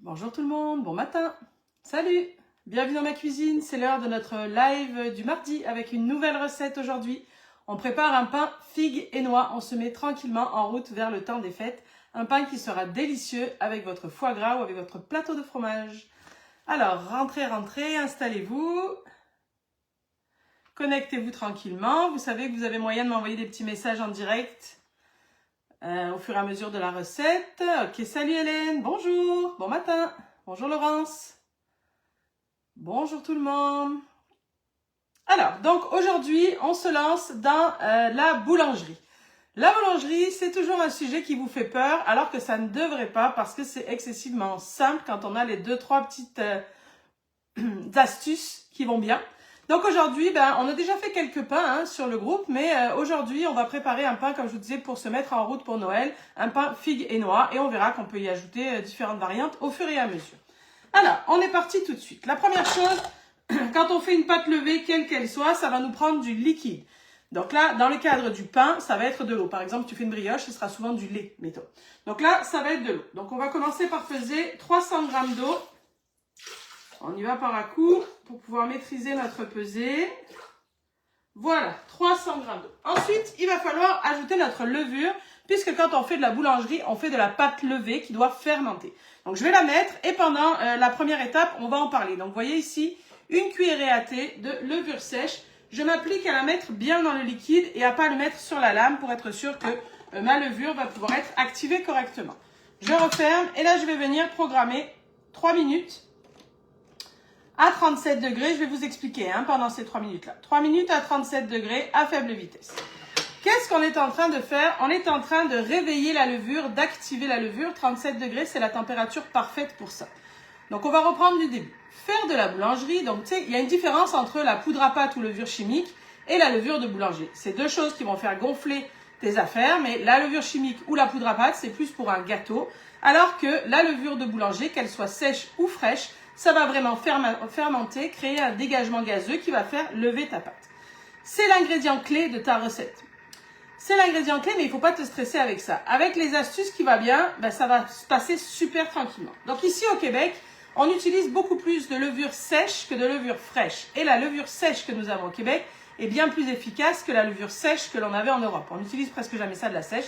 Bonjour tout le monde, bon matin, salut, bienvenue dans ma cuisine, c'est l'heure de notre live du mardi avec une nouvelle recette aujourd'hui. On prépare un pain figues et noix, on se met tranquillement en route vers le temps des fêtes, un pain qui sera délicieux avec votre foie gras ou avec votre plateau de fromage. Alors rentrez, installez-vous, connectez-vous tranquillement, vous savez que vous avez moyen de m'envoyer des petits messages en direct au fur et à mesure de la recette. Ok, salut Hélène, bonjour, bon matin, bonjour Laurence, bonjour tout le monde. Alors, donc aujourd'hui, on se lance dans la boulangerie. La boulangerie, c'est toujours un sujet qui vous fait peur, alors que ça ne devrait pas, parce que c'est excessivement simple quand on a les 2-3 petites astuces qui vont bien. Donc aujourd'hui, on a déjà fait quelques pains sur le groupe, mais aujourd'hui, on va préparer un pain, comme je vous disais, pour se mettre en route pour Noël, un pain figues et noix, et on verra qu'on peut y ajouter différentes variantes au fur et à mesure. Alors, on est parti tout de suite. La première chose, quand on fait une pâte levée, quelle qu'elle soit, ça va nous prendre du liquide. Donc là, dans le cadre du pain, ça va être de l'eau. Par exemple, tu fais une brioche, ce sera souvent du lait, mettons. Donc là, ça va être de l'eau. Donc on va commencer par peser 300 g d'eau. On y va par à coup pour pouvoir maîtriser notre pesée. Voilà, 300 g d'eau. Ensuite, il va falloir ajouter notre levure, puisque quand on fait de la boulangerie, on fait de la pâte levée qui doit fermenter. Donc je vais la mettre et pendant la première étape, on va en parler. Donc vous voyez ici, une cuillerée à thé de levure sèche. Je m'applique à la mettre bien dans le liquide et à pas le mettre sur la lame pour être sûr que ma levure va pouvoir être activée correctement. Je referme et là je vais venir programmer 3 minutes. À 37 degrés, je vais vous expliquer pendant ces 3 minutes-là. 3 minutes à 37 degrés à faible vitesse. Qu'est-ce qu'on est en train de faire? On est en train de réveiller la levure, d'activer la levure. 37 degrés, c'est la température parfaite pour ça. Donc, on va reprendre du début. Faire de la boulangerie, donc tu sais, il y a une différence entre la poudre à pâte ou levure chimique et la levure de boulanger. C'est deux choses qui vont faire gonfler tes affaires, mais la levure chimique ou la poudre à pâte, c'est plus pour un gâteau, alors que la levure de boulanger, qu'elle soit sèche ou fraîche, ça va vraiment fermenter, créer un dégagement gazeux qui va faire lever ta pâte. C'est l'ingrédient clé de ta recette. C'est l'ingrédient clé, mais il ne faut pas te stresser avec ça. Avec les astuces qui vont bien, ça va se passer super tranquillement. Donc ici au Québec, on utilise beaucoup plus de levure sèche que de levure fraîche. Et la levure sèche que nous avons au Québec est bien plus efficace que la levure sèche que l'on avait en Europe. On n'utilise presque jamais ça de la sèche.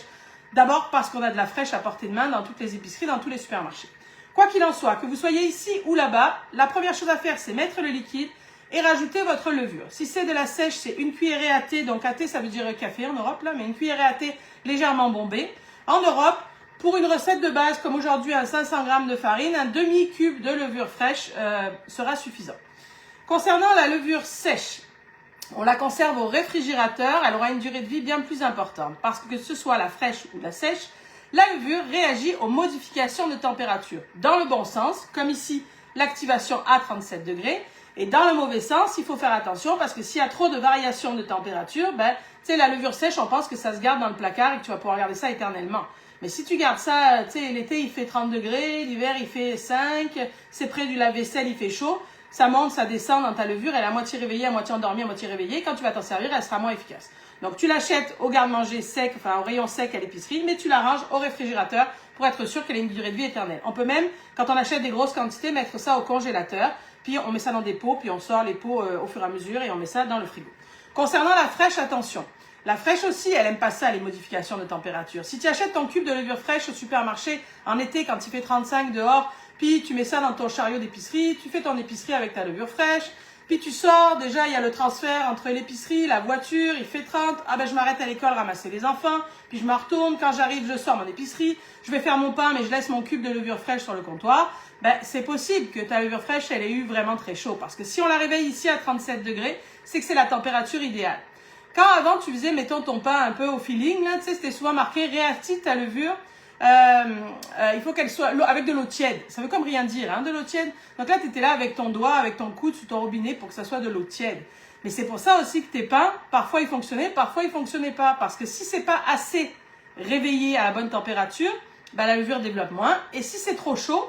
D'abord parce qu'on a de la fraîche à portée de main dans toutes les épiceries, dans tous les supermarchés. Quoi qu'il en soit, que vous soyez ici ou là-bas, la première chose à faire, c'est mettre le liquide et rajouter votre levure. Si c'est de la sèche, c'est une cuillerée à thé. Donc à thé, ça veut dire café en Europe, là, mais une cuillerée à thé légèrement bombée. En Europe, pour une recette de base comme aujourd'hui, un 500 g de farine, un demi-cube de levure fraîche sera suffisant. Concernant la levure sèche, on la conserve au réfrigérateur. Elle aura une durée de vie bien plus importante parce que ce soit la fraîche ou la sèche, la levure réagit aux modifications de température. Dans le bon sens, comme ici, l'activation à 37 degrés. Et dans le mauvais sens, il faut faire attention parce que s'il y a trop de variations de température, tu sais, la levure sèche, on pense que ça se garde dans le placard et que tu vas pouvoir garder ça éternellement. Mais si tu gardes ça, tu sais, l'été, il fait 30 degrés, l'hiver, il fait 5, c'est près du lave-vaisselle, il fait chaud, ça monte, ça descend dans ta levure, elle est à moitié réveillée, à moitié endormie, à moitié réveillée. Quand tu vas t'en servir, elle sera moins efficace. Donc, tu l'achètes au garde-manger sec, enfin, au rayon sec à l'épicerie, mais tu la ranges au réfrigérateur pour être sûr qu'elle ait une durée de vie éternelle. On peut même, quand on achète des grosses quantités, mettre ça au congélateur, puis on met ça dans des pots, puis on sort les pots au fur et à mesure et on met ça dans le frigo. Concernant la fraîche, attention. La fraîche aussi, elle aime pas ça, les modifications de température. Si tu achètes ton cube de levure fraîche au supermarché en été quand il fait 35 dehors, puis tu mets ça dans ton chariot d'épicerie, tu fais ton épicerie avec ta levure fraîche, puis tu sors, déjà il y a le transfert entre l'épicerie, la voiture, il fait 30, je m'arrête à l'école ramasser les enfants, puis je me retourne, quand j'arrive je sors mon épicerie, je vais faire mon pain mais je laisse mon cube de levure fraîche sur le comptoir, c'est possible que ta levure fraîche elle ait eu vraiment très chaud, parce que si on la réveille ici à 37 degrés, c'est que c'est la température idéale. Quand avant tu faisais, mettons ton pain un peu au feeling, là, tu sais, c'était souvent marqué réactive ta levure, il faut qu'elle soit avec de l'eau tiède. Ça veut comme rien dire, de l'eau tiède. Donc là, tu étais là avec ton doigt, avec ton coude sous ton robinet pour que ça soit de l'eau tiède. Mais c'est pour ça aussi que tes pains, parfois ils fonctionnaient, parfois ils fonctionnaient pas. Parce que si c'est pas assez réveillé à la bonne température, la levure développe moins. Et si c'est trop chaud,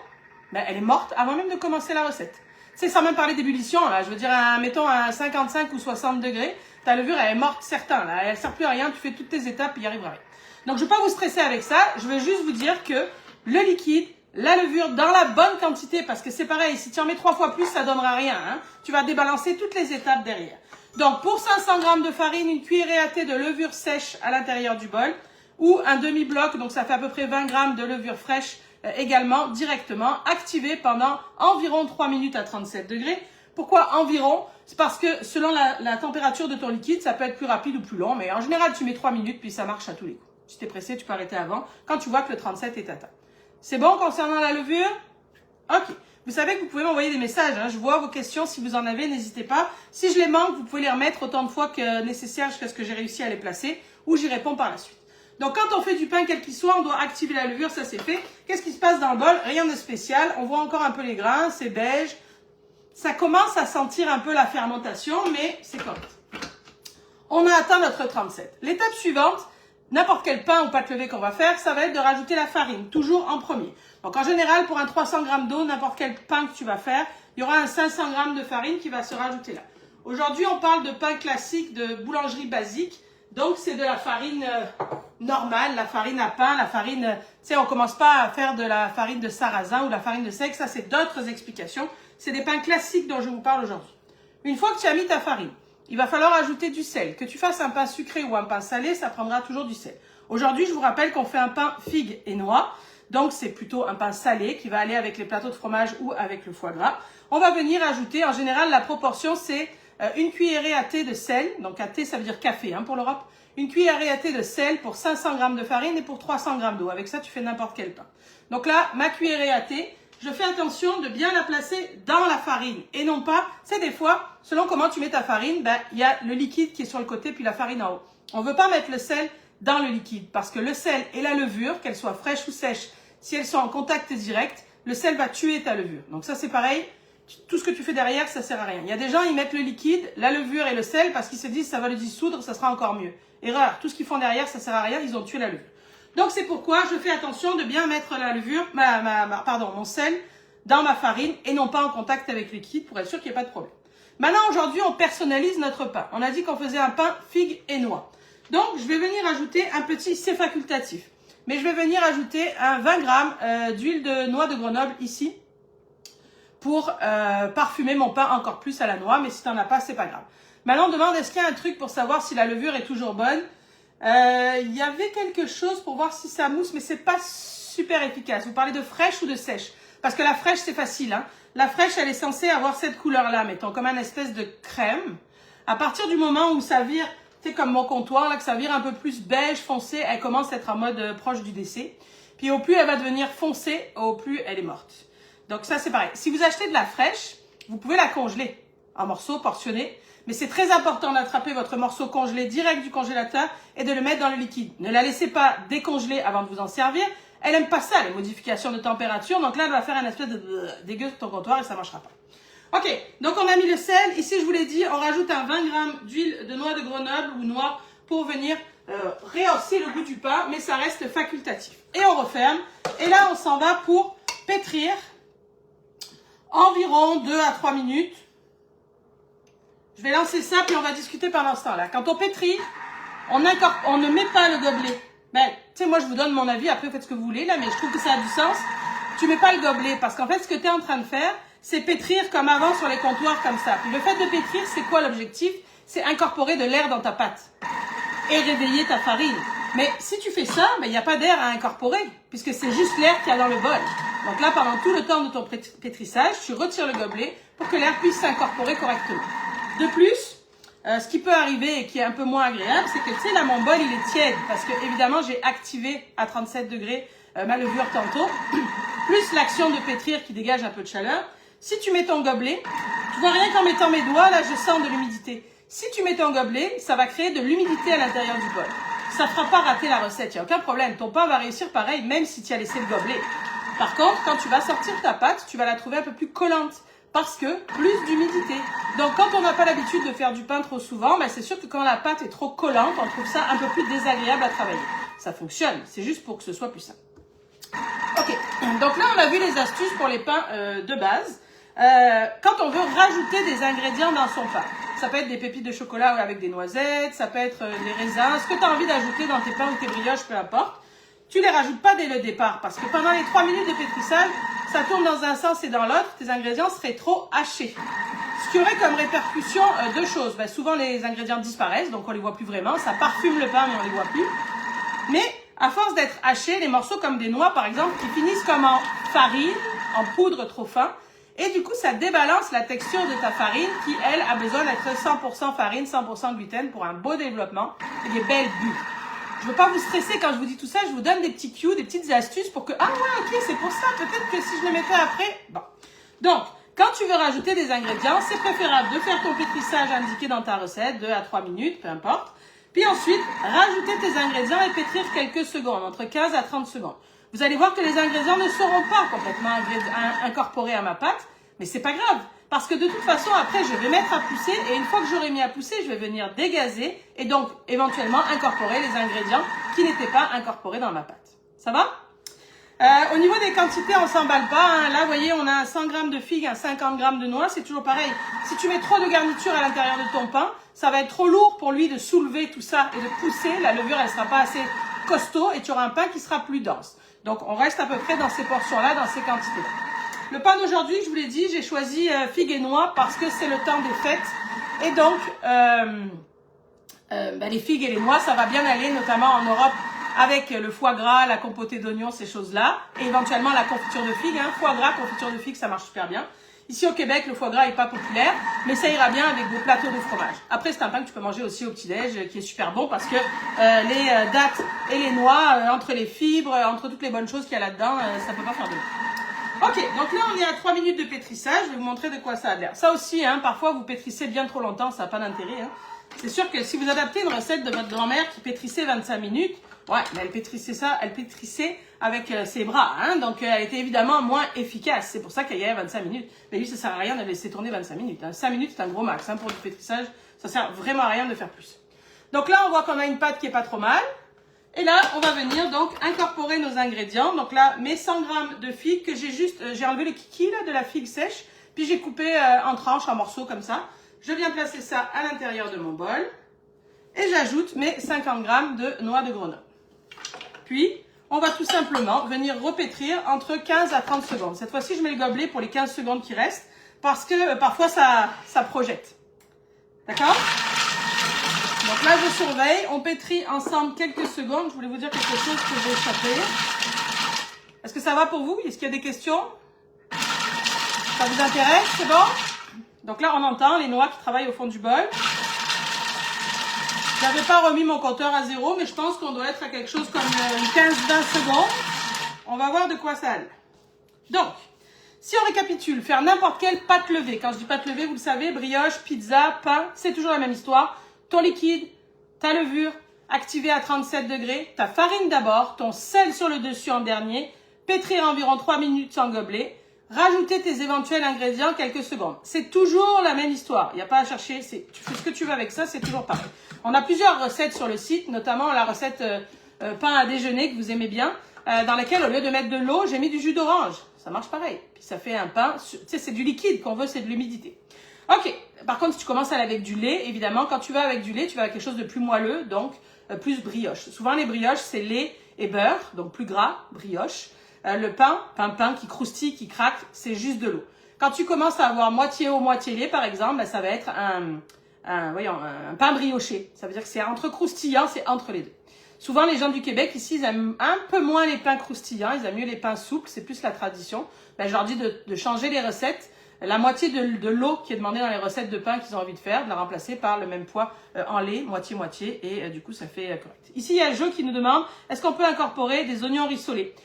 elle est morte avant même de commencer la recette. C'est sans même parler d'ébullition, là. Je veux dire, mettons à 55 ou 60 degrés, ta levure elle est morte certain. Là. Elle sert plus à rien, tu fais toutes tes étapes, il y arrivera rien. Donc je ne vais pas vous stresser avec ça, je veux juste vous dire que le liquide, la levure dans la bonne quantité, parce que c'est pareil, si tu en mets 3 fois plus, ça donnera rien. Hein. Tu vas débalancer toutes les étapes derrière. Donc, pour 500 g de farine, une cuillerée à thé de levure sèche à l'intérieur du bol, ou un demi-bloc, donc ça fait à peu près 20 g de levure fraîche également, directement, activé pendant environ 3 minutes à 37 degrés. Pourquoi environ? C'est parce que selon la température de ton liquide, ça peut être plus rapide ou plus long, mais en général, tu mets 3 minutes, puis ça marche à tous les coups. Si tu es pressé, tu peux arrêter avant, quand tu vois que le 37 est atteint. C'est bon concernant la levure? Ok. Vous savez que vous pouvez m'envoyer des messages. Hein. Je vois vos questions. Si vous en avez, n'hésitez pas. Si je les manque, vous pouvez les remettre autant de fois que nécessaire jusqu'à ce que j'ai réussi à les placer ou j'y réponds par la suite. Donc, quand on fait du pain, quel qu'il soit, on doit activer la levure. Ça, c'est fait. Qu'est-ce qui se passe dans le bol? Rien de spécial. On voit encore un peu les grains. C'est beige. Ça commence à sentir un peu la fermentation, mais c'est correct. On a atteint notre 37. L'étape suivante, n'importe quel pain ou pâte levée qu'on va faire, ça va être de rajouter la farine, toujours en premier. Donc en général, pour un 300 g d'eau, n'importe quel pain que tu vas faire, il y aura un 500 g de farine qui va se rajouter là. Aujourd'hui, on parle de pain classique de boulangerie basique. Donc c'est de la farine normale, la farine à pain, la farine... Tu sais, on commence pas à faire de la farine de sarrasin ou la farine de seigle, ça c'est d'autres explications. C'est des pains classiques dont je vous parle aujourd'hui. Une fois que tu as mis ta farine, il va falloir ajouter du sel. Que tu fasses un pain sucré ou un pain salé, ça prendra toujours du sel. Aujourd'hui, je vous rappelle qu'on fait un pain figues et noix. Donc, c'est plutôt un pain salé qui va aller avec les plateaux de fromage ou avec le foie gras. On va venir ajouter, en général, la proportion, c'est une cuillerée à thé de sel. Donc, à thé, ça veut dire café hein, pour l'Europe. Une cuillerée à thé de sel pour 500 g de farine et pour 300 g d'eau. Avec ça, tu fais n'importe quel pain. Donc là, ma cuillerée à thé, je fais attention de bien la placer dans la farine et non pas, c'est des fois, selon comment tu mets ta farine, ben, il y a le liquide qui est sur le côté puis la farine en haut. On ne veut pas mettre le sel dans le liquide parce que le sel et la levure, qu'elles soient fraîches ou sèches, si elles sont en contact direct, le sel va tuer ta levure. Donc ça c'est pareil, tout ce que tu fais derrière, ça sert à rien. Il y a des gens, ils mettent le liquide, la levure et le sel parce qu'ils se disent ça va le dissoudre, ça sera encore mieux. Erreur, tout ce qu'ils font derrière, ça sert à rien, ils ont tué la levure. Donc c'est pourquoi je fais attention de bien mettre la levure, mon sel dans ma farine et non pas en contact avec le liquide pour être sûr qu'il n'y ait pas de problème. Maintenant aujourd'hui on personnalise notre pain. On a dit qu'on faisait un pain figues et noix. Donc je vais venir ajouter un petit, c'est facultatif, mais je vais venir ajouter un 20 g d'huile de noix de Grenoble ici pour parfumer mon pain encore plus à la noix, mais si tu n'en as pas, c'est pas grave. Maintenant on demande est-ce qu'il y a un truc pour savoir si la levure est toujours bonne. Il y avait quelque chose pour voir si ça mousse, mais c'est pas super efficace. Vous parlez de fraîche ou de sèche? Parce que la fraîche, c'est facile. Hein. La fraîche, elle est censée avoir cette couleur-là, mettons, comme une espèce de crème. À partir du moment où ça vire, tu sais, comme mon comptoir, là, que ça vire un peu plus beige, foncé, elle commence à être en mode proche du décès. Puis au plus elle va devenir foncée, au plus elle est morte. Donc ça, c'est pareil. Si vous achetez de la fraîche, vous pouvez la congeler en morceaux portionnés. Mais c'est très important d'attraper votre morceau congelé direct du congélateur et de le mettre dans le liquide. Ne la laissez pas décongeler avant de vous en servir. Elle aime pas ça, les modifications de température. Donc là, elle va faire un espèce de dégueu sur ton comptoir et ça ne marchera pas. Ok, donc on a mis le sel. Ici, je vous l'ai dit, on rajoute un 20 g d'huile de noix de Grenoble ou noix pour venir rehausser le goût du pain, mais ça reste facultatif. Et on referme. Et là, on s'en va pour pétrir environ 2 à 3 minutes. Je vais lancer ça, puis on va discuter pendant ce temps-là. Quand on pétrit, on ne met pas le gobelet. Ben, tu sais, moi, je vous donne mon avis. Après, vous faites ce que vous voulez, là, mais je trouve que ça a du sens. Tu mets pas le gobelet, parce qu'en fait, ce que tu es en train de faire, c'est pétrir comme avant sur les comptoirs, comme ça. Puis le fait de pétrir, c'est quoi l'objectif? C'est incorporer de l'air dans ta pâte et réveiller ta farine. Mais si tu fais ça, ben, il n'y a pas d'air à incorporer, puisque c'est juste l'air qu'il y a dans le bol. Donc là, pendant tout le temps de ton pétrissage, tu retires le gobelet pour que l'air puisse s'incorporer correctement. De plus, ce qui peut arriver et qui est un peu moins agréable, c'est que tu sais, là, mon bol, il est tiède parce que évidemment, j'ai activé à 37 degrés ma levure tantôt, plus l'action de pétrir qui dégage un peu de chaleur. Si tu mets ton gobelet, tu vois rien qu'en mettant mes doigts, là, je sens de l'humidité. Si tu mets ton gobelet, ça va créer de l'humidité à l'intérieur du bol. Ça ne fera pas rater la recette, il n'y a aucun problème. Ton pain va réussir pareil, même si tu as laissé le gobelet. Par contre, quand tu vas sortir ta pâte, tu vas la trouver un peu plus collante. Parce que plus d'humidité. Donc quand on n'a pas l'habitude de faire du pain trop souvent, ben c'est sûr que quand la pâte est trop collante, on trouve ça un peu plus désagréable à travailler. Ça fonctionne, c'est juste pour que ce soit plus simple. Ok, donc là on a vu les astuces pour les pains de base. Quand on veut rajouter des ingrédients dans son pain, ça peut être des pépites de chocolat avec des noisettes, ça peut être des raisins, ce que tu as envie d'ajouter dans tes pains ou tes brioches, peu importe. tu les rajoutes pas dès le départ parce que pendant les 3 minutes de pétrissage, ça tourne dans un sens et dans l'autre, tes ingrédients seraient trop hachés. Ce qui aurait comme répercussion deux choses. Ben, souvent, les ingrédients disparaissent, donc on les voit plus vraiment. Ça parfume le pain, mais on les voit plus. Mais à force d'être hachés, les morceaux comme des noix, par exemple, qui finissent comme en farine, en poudre trop fin, et du coup, ça débalance la texture de ta farine qui, elle, a besoin d'être 100% farine, 100% gluten pour un beau développement et des belles bulles. Je ne veux pas vous stresser quand je vous dis tout ça, je vous donne des petits cues, des petites astuces pour que, ah ouais, ok, c'est pour ça, peut-être que si je le mettais après, bon. Donc, quand tu veux rajouter des ingrédients, c'est préférable de faire ton pétrissage indiqué dans ta recette, 2 à 3 minutes, peu importe. Puis ensuite, rajouter tes ingrédients et pétrir quelques secondes, entre 15 à 30 secondes. Vous allez voir que les ingrédients ne seront pas complètement incorporés à ma pâte, mais c'est pas grave. Parce que de toute façon, après, je vais mettre à pousser et une fois que j'aurai mis à pousser, je vais venir dégazer et donc éventuellement incorporer les ingrédients qui n'étaient pas incorporés dans ma pâte. Ça va? Au niveau des quantités, on s'emballe pas. Hein. Là, vous voyez, on a 100 g de figues, 50 g de noix. C'est toujours pareil. Si tu mets trop de garniture à l'intérieur de ton pain, ça va être trop lourd pour lui de soulever tout ça et de pousser. La levure, elle sera pas assez costaud et tu auras un pain qui sera plus dense. Donc, on reste à peu près dans ces portions-là, dans ces quantités-là. Le pain d'aujourd'hui, je vous l'ai dit, j'ai choisi figues et noix parce que c'est le temps des fêtes. Et donc, les figues et les noix, ça va bien aller, notamment en Europe, avec le foie gras, la compotée d'oignons, ces choses-là. Et éventuellement, la confiture de figues. Hein. Foie gras, confiture de figues, ça marche super bien. Ici, au Québec, le foie gras n'est pas populaire, mais ça ira bien avec vos plateaux de fromage. Après, c'est un pain que tu peux manger aussi au petit-déj, qui est super bon parce que les dattes et les noix, entre les fibres, entre toutes les bonnes choses qu'il y a là-dedans, ça ne peut pas faire de mal. Ok, donc là on est à 3 minutes de pétrissage, je vais vous montrer de quoi ça a l'air. Ça aussi, hein, parfois vous pétrissez bien trop longtemps, ça n'a pas d'intérêt. Hein. C'est sûr que si vous adaptez une recette de votre grand-mère qui pétrissait 25 minutes, ouais, mais elle pétrissait avec ses bras, hein, donc elle était évidemment moins efficace. C'est pour ça qu'elle y avait 25 minutes. Mais lui, ça sert à rien de laisser tourner 25 minutes. Hein. 5 minutes, c'est un gros max hein, pour du pétrissage, ça sert vraiment à rien de faire plus. Donc là, on voit qu'on a une pâte qui est pas trop mal. Et là, on va venir donc incorporer nos ingrédients. Donc là, mes 100 g de figues que j'ai enlevé le kiki là, de la figue sèche, puis j'ai coupé en tranches, en morceaux comme ça. Je viens placer ça à l'intérieur de mon bol et j'ajoute mes 50 g de noix de Grenoble. Puis, on va tout simplement venir repétrir entre 15 à 30 secondes. Cette fois-ci, je mets le gobelet pour les 15 secondes qui restent parce que parfois ça projette. D'accord ? Donc là, je surveille. On pétrit ensemble quelques secondes. Je voulais vous dire quelque chose que j'ai échappé. Est-ce que ça va pour vous? Est-ce qu'il y a des questions? Ça vous intéresse? C'est bon? Donc là, on entend les noix qui travaillent au fond du bol. Je n'avais pas remis mon compteur à 0, mais je pense qu'on doit être à quelque chose comme 15-20 secondes. On va voir de quoi ça a l'air. Donc, si on récapitule, faire n'importe quelle pâte levée. Quand je dis pâte levée, vous le savez, brioche, pizza, pain, c'est toujours la même histoire. Ton liquide, ta levure, activée à 37 degrés, ta farine d'abord, ton sel sur le dessus en dernier, pétrir environ 3 minutes sans gobelet, rajouter tes éventuels ingrédients quelques secondes. C'est toujours la même histoire, il n'y a pas à chercher, tu fais ce que tu veux avec ça, c'est toujours pareil. On a plusieurs recettes sur le site, notamment la recette pain à déjeuner que vous aimez bien, dans laquelle au lieu de mettre de l'eau, j'ai mis du jus d'orange. Ça marche pareil, puis ça fait un pain, tu sais c'est du liquide qu'on veut, c'est de l'humidité. Ok, par contre, si tu commences avec du lait, évidemment, quand tu vas avec du lait, tu vas avec quelque chose de plus moelleux, donc plus brioche. Souvent, les brioches, c'est lait et beurre, donc plus gras, brioche. Le pain qui croustille, qui craque, c'est juste de l'eau. Quand tu commences à avoir moitié eau, moitié lait, par exemple, ben, ça va être un pain brioché. Ça veut dire que c'est entre croustillant, c'est entre les deux. Souvent, les gens du Québec, ici, ils aiment un peu moins les pains croustillants, ils aiment mieux les pains souples, c'est plus la tradition. Ben, je leur dis de changer les recettes. La moitié de l'eau qui est demandée dans les recettes de pain qu'ils ont envie de faire, de la remplacer par le même poids en lait, moitié-moitié, et du coup, ça fait correct. Ici, il y a Jo qui nous demande, est-ce qu'on peut incorporer des oignons rissolés?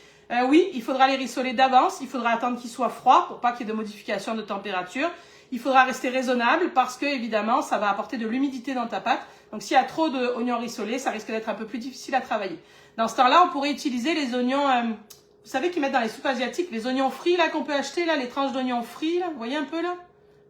Oui, il faudra les rissoler d'avance, il faudra attendre qu'ils soient froids pour pas qu'il y ait de modification de température. Il faudra rester raisonnable parce que, évidemment, ça va apporter de l'humidité dans ta pâte. Donc, s'il y a trop d'oignons rissolés, ça risque d'être un peu plus difficile à travailler. Dans ce temps-là, on pourrait utiliser les oignons... vous savez qu'ils mettent dans les soupes asiatiques les oignons frits là qu'on peut acheter là, les tranches d'oignons frits là, vous voyez un peu là?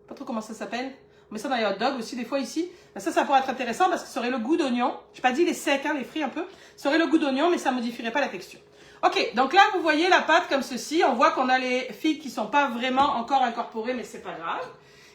Pas trop comment ça s'appelle. On met ça dans les hot dogs aussi des fois ici. Ben, ça pourrait être intéressant parce que ça aurait le goût d'oignon. J'ai pas dit les secs, hein, les frits un peu. Ça aurait le goût d'oignon mais ça modifierait pas la texture. Ok, donc là vous voyez la pâte comme ceci. On voit qu'on a les figues qui sont pas vraiment encore incorporées mais c'est pas grave.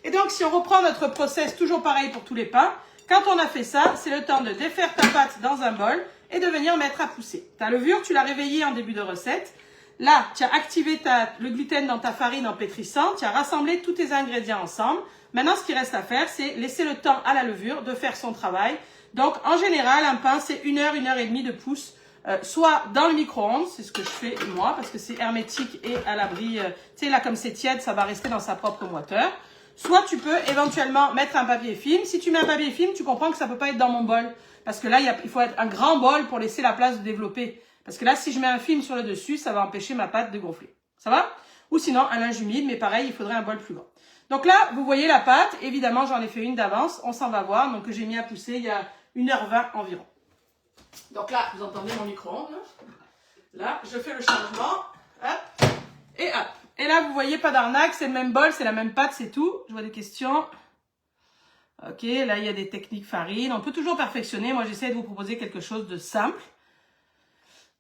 Et donc si on reprend notre process toujours pareil pour tous les pains, Quand on a fait ça, c'est le temps de défaire ta pâte dans un bol et de venir mettre à pousser. Ta levure, tu l'as réveillée en début de recette. Là, tu as activé le gluten dans ta farine en pétrissant, tu as rassemblé tous tes ingrédients ensemble. Maintenant, ce qui reste à faire, c'est laisser le temps à la levure de faire son travail. Donc, en général, un pain, c'est 1 heure, 1 heure et demie de pousse, soit dans le micro-ondes, c'est ce que je fais moi, parce que c'est hermétique et à l'abri, tu sais, là, comme c'est tiède, ça va rester dans sa propre moiteur. Soit tu peux éventuellement mettre un papier film. Si tu mets un papier film, tu comprends que ça peut pas être dans mon bol. Parce que là, il faut être un grand bol pour laisser la place de développer. Parce que là, si je mets un film sur le dessus, ça va empêcher ma pâte de gonfler. Ça va? Ou sinon, un linge humide, mais pareil, il faudrait un bol plus grand. Donc là, vous voyez la pâte. Évidemment, j'en ai fait une d'avance. On s'en va voir. Donc, que j'ai mis à pousser il y a 1h20 environ. Donc là, vous entendez mon micro-ondes. Là, je fais le changement. Hop. Et hop. Et là, vous voyez, pas d'arnaque. C'est le même bol, c'est la même pâte, c'est tout. Je vois des questions. Ok, là, il y a des techniques farine. On peut toujours perfectionner. Moi, j'essaie de vous proposer quelque chose de simple.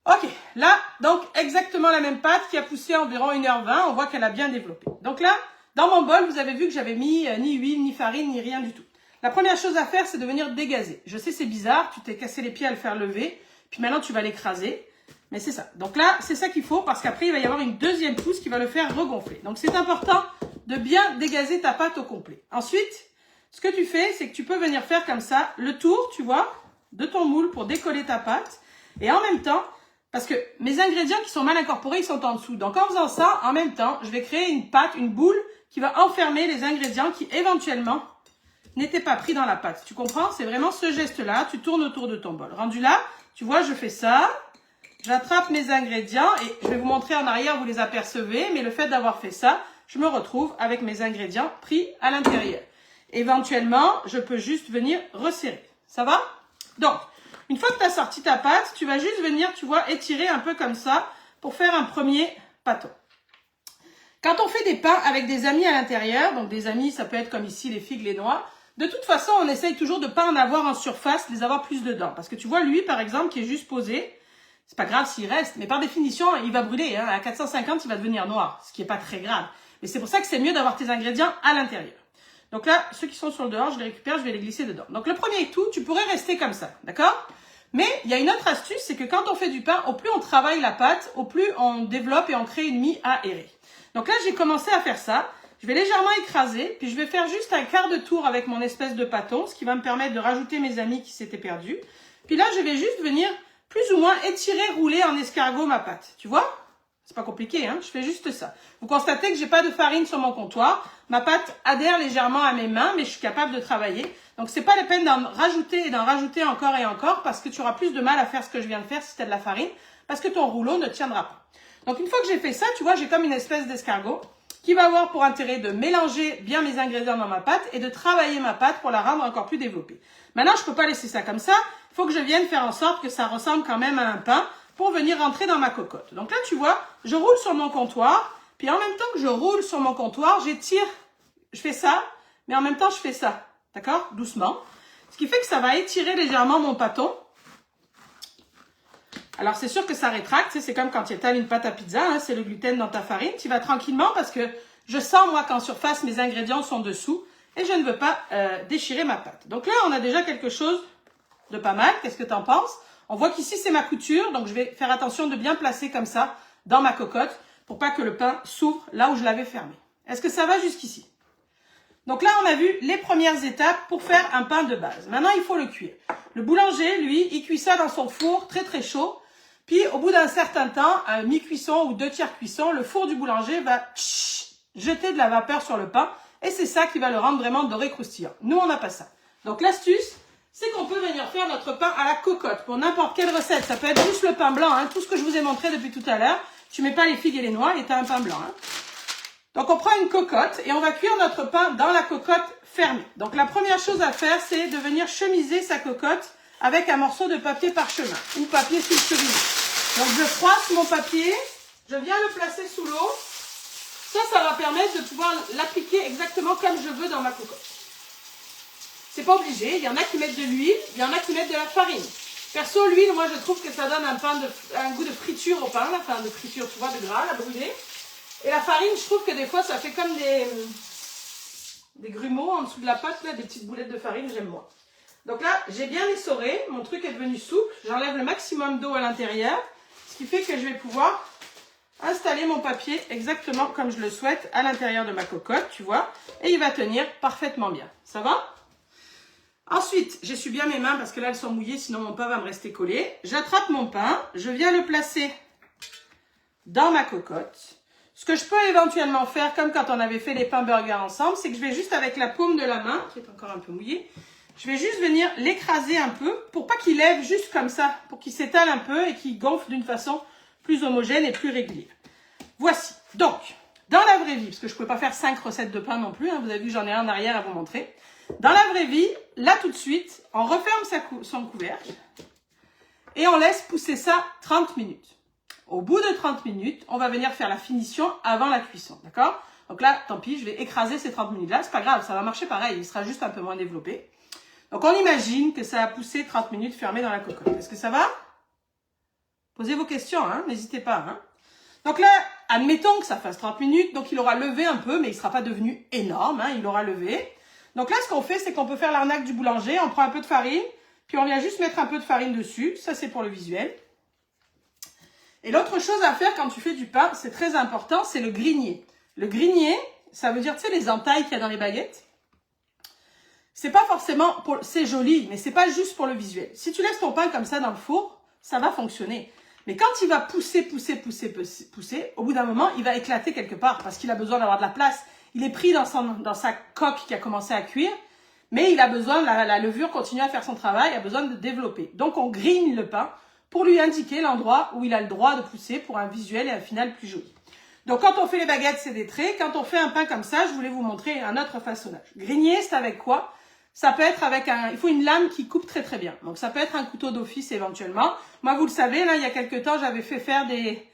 Ok, là, donc, exactement la même pâte qui a poussé environ 1h20. On voit qu'elle a bien développé. Donc là, dans mon bol, vous avez vu que j'avais mis ni huile, ni farine, ni rien du tout. La première chose à faire, c'est de venir dégazer. Je sais, c'est bizarre. Tu t'es cassé les pieds à le faire lever. Puis maintenant, tu vas l'écraser. Mais c'est ça. Donc là, c'est ça qu'il faut parce qu'après, il va y avoir une deuxième pousse qui va le faire regonfler. Donc, c'est important de bien dégazer ta pâte au complet. Ensuite, ce que tu fais, c'est que tu peux venir faire comme ça le tour, tu vois, de ton moule pour décoller ta pâte. Et en même temps, parce que mes ingrédients qui sont mal incorporés, ils sont en dessous. Donc, en faisant ça, en même temps, je vais créer une pâte, une boule qui va enfermer les ingrédients qui, éventuellement, n'étaient pas pris dans la pâte. Tu comprends? C'est vraiment ce geste-là. Tu tournes autour de ton bol. Rendu là, tu vois, je fais ça. J'attrape mes ingrédients et je vais vous montrer en arrière, vous les apercevez. Mais le fait d'avoir fait ça, je me retrouve avec mes ingrédients pris à l'intérieur. Éventuellement, je peux juste venir resserrer. Ça va? Donc, une fois que tu as sorti ta pâte, tu vas juste venir, tu vois, étirer un peu comme ça pour faire un premier pâton. Quand on fait des pains avec des amis à l'intérieur, donc des amis, ça peut être comme ici les figues, les noix, de toute façon, on essaye toujours de ne pas en avoir en surface, de les avoir plus dedans. Parce que tu vois, lui, par exemple, qui est juste posé, c'est pas grave s'il reste, mais par définition, il va brûler. Hein. À 450, il va devenir noir, ce qui n'est pas très grave. Mais c'est pour ça que c'est mieux d'avoir tes ingrédients à l'intérieur. Donc là, ceux qui sont sur le dehors, je les récupère, je vais les glisser dedans. Donc le premier tout, tu pourrais rester comme ça, d'accord? Mais il y a une autre astuce, c'est que quand on fait du pain, au plus on travaille la pâte, au plus on développe et on crée une mie aérée. Donc là, j'ai commencé à faire ça. Je vais légèrement écraser, puis je vais faire juste un quart de tour avec mon espèce de pâton, ce qui va me permettre de rajouter mes amis qui s'étaient perdus. Puis là, je vais juste venir plus ou moins étirer, rouler en escargot ma pâte. Tu vois? C'est pas compliqué, hein? Je fais juste ça. Vous constatez que j'ai pas de farine sur mon comptoir. Ma pâte adhère légèrement à mes mains, mais je suis capable de travailler. Donc, c'est pas la peine d'en rajouter et d'en rajouter encore et encore parce que tu auras plus de mal à faire ce que je viens de faire si tu as de la farine parce que ton rouleau ne tiendra pas. Donc, une fois que j'ai fait ça, tu vois, j'ai comme une espèce d'escargot qui va avoir pour intérêt de mélanger bien mes ingrédients dans ma pâte et de travailler ma pâte pour la rendre encore plus développée. Maintenant, je peux pas laisser ça comme ça. Il faut que je vienne faire en sorte que ça ressemble quand même à un pain pour venir rentrer dans ma cocotte. Donc là, tu vois, je roule sur mon comptoir. Puis en même temps que je roule sur mon comptoir, j'étire, je fais ça, mais en même temps, je fais ça. D'accord? Doucement. Ce qui fait que ça va étirer légèrement mon pâton. Alors, c'est sûr que ça rétracte. C'est comme quand tu étales une pâte à pizza. Hein, c'est le gluten dans ta farine. Tu vas tranquillement parce que je sens, moi, qu'en surface, mes ingrédients sont dessous. Et je ne veux pas déchirer ma pâte. Donc là, on a déjà quelque chose de pas mal. Qu'est-ce que tu en penses? On voit qu'ici, c'est ma couture. Donc, je vais faire attention de bien placer comme ça dans ma cocotte pour pas que le pain s'ouvre là où je l'avais fermé. Est-ce que ça va jusqu'ici? Donc là, on a vu les premières étapes pour faire un pain de base. Maintenant, il faut le cuire. Le boulanger, lui, il cuit ça dans son four très très chaud. Puis, au bout d'un certain temps, à mi-cuisson ou 2/3 cuisson, le four du boulanger va jeter de la vapeur sur le pain. Et c'est ça qui va le rendre vraiment doré croustillant. Nous, on n'a pas ça. Donc, l'astuce, c'est qu'on peut venir faire notre pain à la cocotte pour n'importe quelle recette. Ça peut être juste le pain blanc, hein, tout ce que je vous ai montré depuis tout à l'heure. Tu mets pas les figues et les noix et tu as un pain blanc. Hein. Donc, on prend une cocotte et on va cuire notre pain dans la cocotte fermée. Donc, la première chose à faire, c'est de venir chemiser sa cocotte avec un morceau de papier parchemin ou papier sous le cheminée. Donc, je froisse mon papier, je viens le placer sous l'eau. Ça va permettre de pouvoir l'appliquer exactement comme je veux dans ma cocotte. C'est pas obligé. Il y en a qui mettent de l'huile, il y en a qui mettent de la farine. Perso, l'huile, moi, je trouve que ça donne un goût de friture au pain, enfin de friture, tu vois, de gras, à brûler. Et la farine, je trouve que des fois, ça fait comme des grumeaux en dessous de la pâte, là, des petites boulettes de farine, j'aime moins. Donc là, j'ai bien essoré, mon truc est devenu souple, j'enlève le maximum d'eau à l'intérieur, ce qui fait que je vais pouvoir installer mon papier exactement comme je le souhaite à l'intérieur de ma cocotte, tu vois, et il va tenir parfaitement bien. Ça va? Ensuite, j'essuie bien mes mains parce que là, elles sont mouillées, sinon mon pain va me rester collé. J'attrape mon pain, je viens le placer dans ma cocotte. Ce que je peux éventuellement faire, comme quand on avait fait les pains burgers ensemble, c'est que je vais juste avec la paume de la main, qui est encore un peu mouillée, je vais juste venir l'écraser un peu pour pas qu'il lève juste comme ça, pour qu'il s'étale un peu et qu'il gonfle d'une façon plus homogène et plus régulière. Voici. Donc, dans la vraie vie, parce que je ne peux pas faire 5 recettes de pain non plus, hein, vous avez vu, j'en ai un en arrière à vous montrer. Dans la vraie vie, là tout de suite, on referme son couvercle et on laisse pousser ça 30 minutes. Au bout de 30 minutes, on va venir faire la finition avant la cuisson, d'accord? Donc là, tant pis, je vais écraser ces 30 minutes-là, c'est pas grave, ça va marcher pareil, il sera juste un peu moins développé. Donc on imagine que ça a poussé 30 minutes fermé dans la cocotte. Est-ce que ça va? Posez vos questions, hein, n'hésitez pas. Hein. Donc là, admettons que ça fasse 30 minutes, donc il aura levé un peu, mais il ne sera pas devenu énorme, hein, il aura levé. Donc là, ce qu'on fait, c'est qu'on peut faire l'arnaque du boulanger, on prend un peu de farine, puis on vient juste mettre un peu de farine dessus, ça c'est pour le visuel. Et l'autre chose à faire quand tu fais du pain, c'est très important, c'est le grigner. Le grigner, ça veut dire, tu sais, les entailles qu'il y a dans les baguettes. C'est pas forcément, c'est joli, mais c'est pas juste pour le visuel. Si tu laisses ton pain comme ça dans le four, ça va fonctionner. Mais quand il va pousser, au bout d'un moment, il va éclater quelque part parce qu'il a besoin d'avoir de la place. Il est pris dans sa coque qui a commencé à cuire, mais il a besoin, la levure continue à faire son travail, il a besoin de développer. Donc on grigne le pain pour lui indiquer l'endroit où il a le droit de pousser pour un visuel et un final plus joli. Donc quand on fait les baguettes, c'est des traits. Quand on fait un pain comme ça, je voulais vous montrer un autre façonnage. Grigner, c'est avec quoi? Ça peut être avec il faut une lame qui coupe très très bien. Donc ça peut être un couteau d'office éventuellement. Moi, vous le savez, là, il y a quelques temps, j'avais fait faire des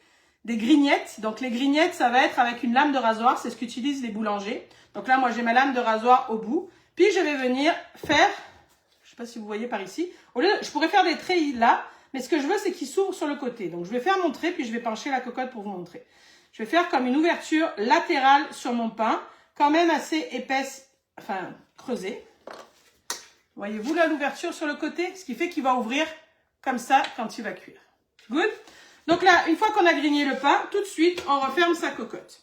grignettes. Donc les grignettes, ça va être avec une lame de rasoir. C'est ce qu'utilisent les boulangers. Donc là, moi, j'ai ma lame de rasoir au bout. Puis je vais venir faire, je sais pas si vous voyez par ici. Au lieu, je pourrais faire des traits là, mais ce que je veux, c'est qu'ils s'ouvrent sur le côté. Donc je vais faire mon trait, puis je vais pencher la cocotte pour vous montrer. Je vais faire comme une ouverture latérale sur mon pain, quand même assez épaisse, enfin creusée. Voyez-vous là l'ouverture sur le côté? Ce qui fait qu'il va ouvrir comme ça quand il va cuire. Good? Donc là, une fois qu'on a grigné le pain, tout de suite, on referme sa cocotte.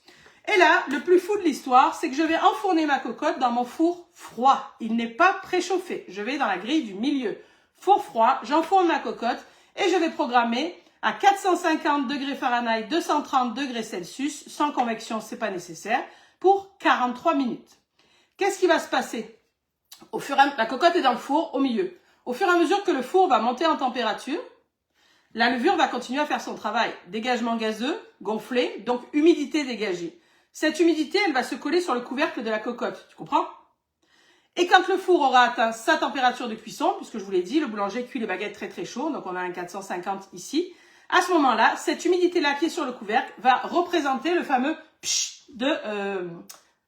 Et là, le plus fou de l'histoire, c'est que je vais enfourner ma cocotte dans mon four froid. Il n'est pas préchauffé. Je vais dans la grille du milieu. Four froid, j'enfourne ma cocotte et je vais programmer à 450 degrés Fahrenheit, 230 degrés Celsius, sans convection, c'est pas nécessaire, pour 43 minutes. Qu'est-ce qui va se passer? La cocotte est dans le four au milieu. Au fur et à mesure que le four va monter en température, la levure va continuer à faire son travail. Dégagement gazeux, gonflé, donc humidité dégagée. Cette humidité, elle va se coller sur le couvercle de la cocotte. Tu comprends? Et quand le four aura atteint sa température de cuisson, puisque je vous l'ai dit, le boulanger cuit les baguettes très très chaud, donc on a un 450 ici. À ce moment-là, cette humidité-là qui est sur le couvercle va représenter le fameux psh de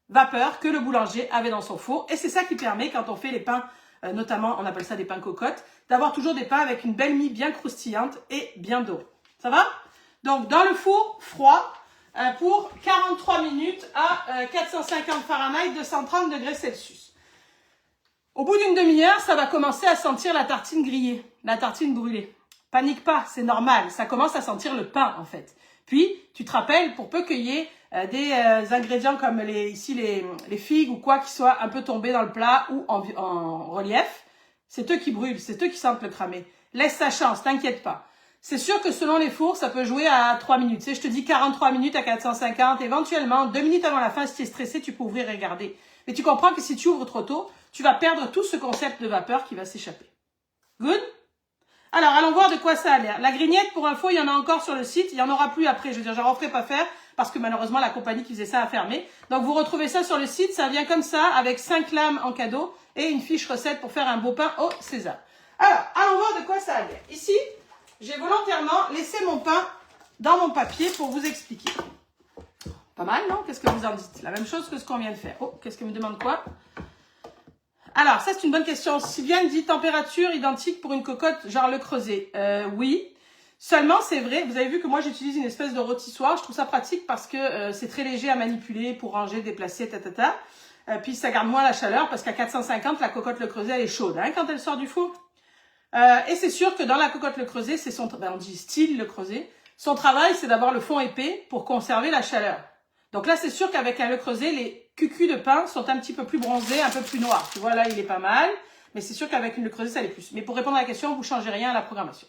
vapeur que le boulanger avait dans son four. Et c'est ça qui permet, quand on fait les pains, notamment, on appelle ça des pains cocottes, d'avoir toujours des pains avec une belle mie bien croustillante et bien dorée. Ça va? Donc, dans le four froid, pour 43 minutes à 450 Fahrenheit, 230 degrés Celsius. Au bout d'une demi-heure, ça va commencer à sentir la tartine grillée, la tartine brûlée. Panique pas, c'est normal, ça commence à sentir le pain en fait. Puis, tu te rappelles, pour peu qu'il y ait des ingrédients comme ici les figues ou quoi qui soient un peu tombés dans le plat ou en relief, c'est eux qui brûlent, c'est eux qui sentent le cramé. Laisse sa chance, t'inquiète pas. C'est sûr que selon les fours, ça peut jouer à 3 minutes. Tu sais, je te dis 43 minutes à 450, éventuellement, 2 minutes avant la fin, si tu es stressé, tu peux ouvrir et regarder. Mais tu comprends que si tu ouvres trop tôt, tu vas perdre tout ce concept de vapeur qui va s'échapper. Good? Alors, allons voir de quoi ça a l'air. La grignette, pour info, il y en a encore sur le site. Il n'y en aura plus après. Je veux dire, j'en referai pas faire parce que malheureusement, la compagnie qui faisait ça a fermé. Donc, vous retrouvez ça sur le site. Ça vient comme ça avec 5 lames en cadeau et une fiche recette pour faire un beau pain au César. Alors, allons voir de quoi ça a l'air. Ici, j'ai volontairement laissé mon pain dans mon papier pour vous expliquer. Pas mal, non? Qu'est-ce que vous en dites? La même chose que ce qu'on vient de faire. Oh, qu'est-ce qu'elle me demande quoi? Alors, ça, c'est une bonne question. Sylviane dit température identique pour une cocotte, genre le creuset. Oui. Seulement, c'est vrai, vous avez vu que moi, j'utilise une espèce de rôtissoir. Je trouve ça pratique parce que c'est très léger à manipuler pour ranger, déplacer, tatata. Puis ça garde moins la chaleur parce qu'à 450, la cocotte le creuset, elle est chaude hein, quand elle sort du four. Et c'est sûr que dans la cocotte le creuset, c'est son, on dit style le creuset. Son travail, c'est d'avoir le fond épais pour conserver la chaleur. Donc là, c'est sûr qu'avec un le creuset, les cucus de pain sont un petit peu plus bronzés, un peu plus noirs. Tu vois, là, il est pas mal. Mais c'est sûr qu'avec une le creuset, ça l'est plus. Mais pour répondre à la question, vous changez rien à la programmation.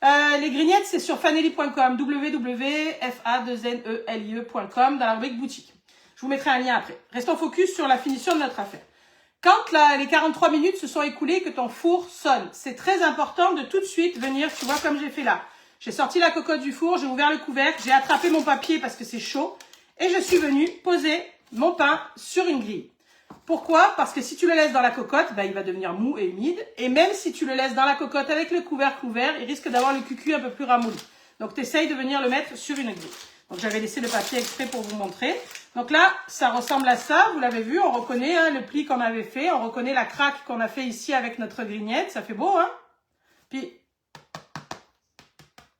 Les grignettes, c'est sur fanelli.com, www.fa2nelie.com, dans la rubrique boutique. Je vous mettrai un lien après. Restons focus sur la finition de notre affaire. Quand les 43 minutes se sont écoulées et que ton four sonne, c'est très important de tout de suite venir, tu vois, comme j'ai fait là. J'ai sorti la cocotte du four, j'ai ouvert le couvercle, j'ai attrapé mon papier parce que c'est chaud et je suis venue poser mon pain sur une grille. Pourquoi? Parce que si tu le laisses dans la cocotte, il va devenir mou et humide. Et même si tu le laisses dans la cocotte avec le couvercle ouvert, il risque d'avoir le cucu un peu plus ramolli. Donc, tu essayes de venir le mettre sur une grille. Donc, j'avais laissé le papier exprès pour vous montrer. Donc là, ça ressemble à ça. Vous l'avez vu, on reconnaît hein, le pli qu'on avait fait. On reconnaît la craque qu'on a fait ici avec notre grignette. Ça fait beau, hein? Puis,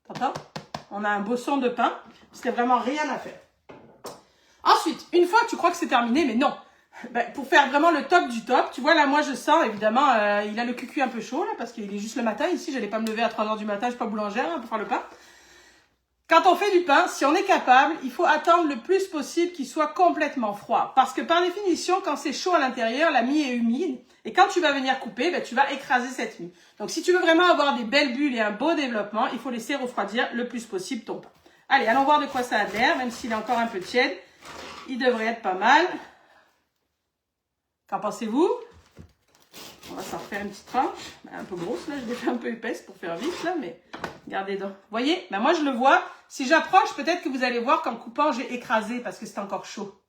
t'entends? On a un beau son de pain. C'était vraiment rien à faire. Ensuite, une fois que tu crois que c'est terminé, mais non. Pour faire vraiment le top du top, tu vois là moi je sens évidemment il a le cucu un peu chaud là parce qu'il est juste le matin ici, j'allais pas me lever à 3h du matin, je suis pas boulangère hein, pour faire le pain. Quand on fait du pain, si on est capable, il faut attendre le plus possible qu'il soit complètement froid parce que par définition quand c'est chaud à l'intérieur, la mie est humide et quand tu vas venir couper, tu vas écraser cette mie. Donc si tu veux vraiment avoir des belles bulles et un beau développement, il faut laisser refroidir le plus possible ton pain. Allez, allons voir de quoi ça a l'air, même s'il est encore un peu tiède, il devrait être pas mal. Qu'en pensez-vous? On va s'en refaire une petite tranche. Un peu grosse, là. Je l'ai fait un peu épaisse pour faire vite, là. Mais regardez donc. Vous voyez? Moi, je le vois. Si j'approche, peut-être que vous allez voir qu'en coupant, j'ai écrasé parce que c'est encore chaud.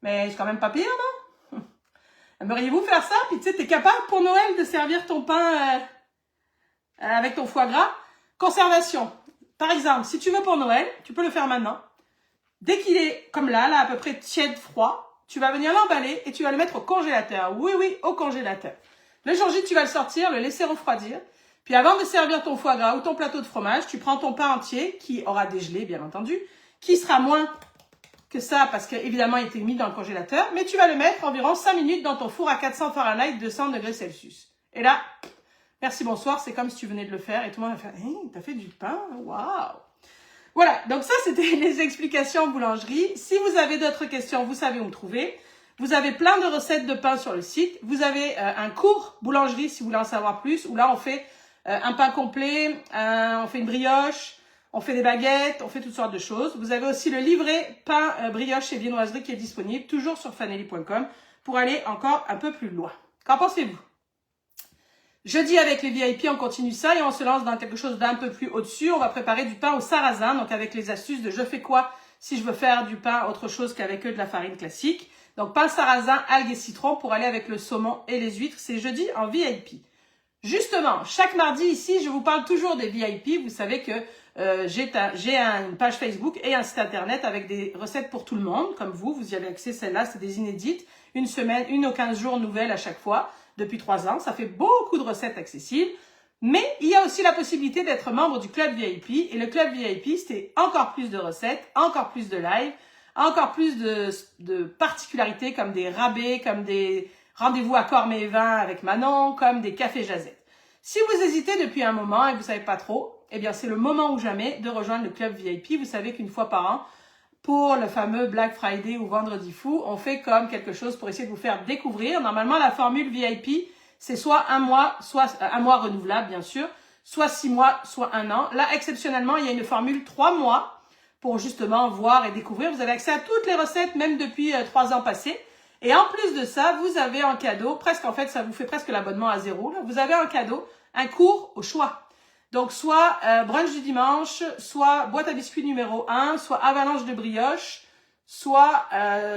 Mais c'est quand même pas pire, non? Aimeriez-vous faire ça? Puis tu sais, t'es capable pour Noël de servir ton pain avec ton foie gras? Conservation. Par exemple, si tu veux pour Noël, tu peux le faire maintenant. Dès qu'il est comme là, à peu près tiède, froid, tu vas venir l'emballer et tu vas le mettre au congélateur. Oui, au congélateur. Le jour J, tu vas le sortir, le laisser refroidir. Puis avant de servir ton foie gras ou ton plateau de fromage, tu prends ton pain entier, qui aura dégelé, bien entendu, qui sera moins que ça, parce qu'évidemment, il était mis dans le congélateur, mais tu vas le mettre environ 5 minutes dans ton four à 400 Fahrenheit, 200 degrés Celsius. Et là, merci, bonsoir, c'est comme si tu venais de le faire et tout le monde va faire « Hey, t'as fait du pain? Waouh !» Voilà, donc ça, c'était les explications en boulangerie. Si vous avez d'autres questions, vous savez où me trouver. Vous avez plein de recettes de pain sur le site. Vous avez un cours boulangerie si vous voulez en savoir plus, où là, on fait un pain complet, on fait une brioche, on fait des baguettes, on fait toutes sortes de choses. Vous avez aussi le livret pain, brioche et viennoiserie qui est disponible, toujours sur fanelli.com, pour aller encore un peu plus loin. Qu'en pensez-vous? Jeudi, avec les VIP, on continue ça et on se lance dans quelque chose d'un peu plus au-dessus. On va préparer du pain au sarrasin, donc avec les astuces de je fais quoi si je veux faire du pain autre chose qu'avec de la farine classique. Donc, pain sarrasin, algues et citron pour aller avec le saumon et les huîtres. C'est jeudi en VIP. Justement, chaque mardi ici, je vous parle toujours des VIP. Vous savez que j'ai une page Facebook et un site internet avec des recettes pour tout le monde, comme vous. Vous y avez accès, celle-là, c'est des inédites. Une semaine, une aux 15 jours nouvelles à chaque fois. Depuis 3 ans, ça fait beaucoup de recettes accessibles. Mais il y a aussi la possibilité d'être membre du club VIP. Et le club VIP, c'est encore plus de recettes, encore plus de live, encore plus de particularités comme des rabais, comme des rendez-vous à Cormets et Vin avec Manon, comme des cafés jazettes. Si vous hésitez depuis un moment et que vous savez pas trop, eh bien c'est le moment ou jamais de rejoindre le club VIP. Vous savez qu'une fois par an, pour le fameux Black Friday ou Vendredi fou, on fait comme quelque chose pour essayer de vous faire découvrir. Normalement, la formule VIP, c'est soit un mois renouvelable, bien sûr, soit 6 mois, soit 1 an. Là, exceptionnellement, il y a une formule 3 mois pour justement voir et découvrir. Vous avez accès à toutes les recettes, même depuis 3 ans passés. Et en plus de ça, vous avez en cadeau, presque en fait, ça vous fait presque l'abonnement à 0. Là. Vous avez en cadeau un cours au choix. Donc, soit brunch du dimanche, soit boîte à biscuits numéro 1, soit avalanche de brioche, soit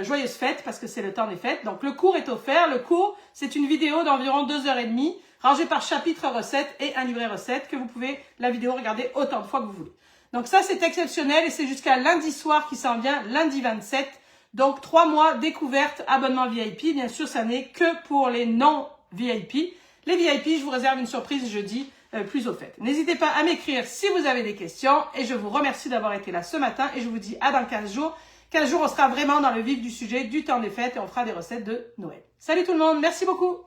joyeuse fête, parce que c'est le temps des fêtes. Donc, le cours est offert. Le cours, c'est une vidéo d'environ 2h30, rangée par chapitre recettes et un livret recettes, que vous pouvez, la vidéo, regarder autant de fois que vous voulez. Donc, ça, c'est exceptionnel et c'est jusqu'à lundi soir qui s'en vient, lundi 27. Donc, 3 mois découverte, abonnement VIP. Bien sûr, ça n'est que pour les non-VIP. Les VIP, je vous réserve une surprise jeudi. Plus au fait. N'hésitez pas à m'écrire si vous avez des questions et je vous remercie d'avoir été là ce matin et je vous dis à dans 15 jours 15 jours, on sera vraiment dans le vif du sujet du temps des fêtes et on fera des recettes de Noël. Salut tout le monde, merci beaucoup.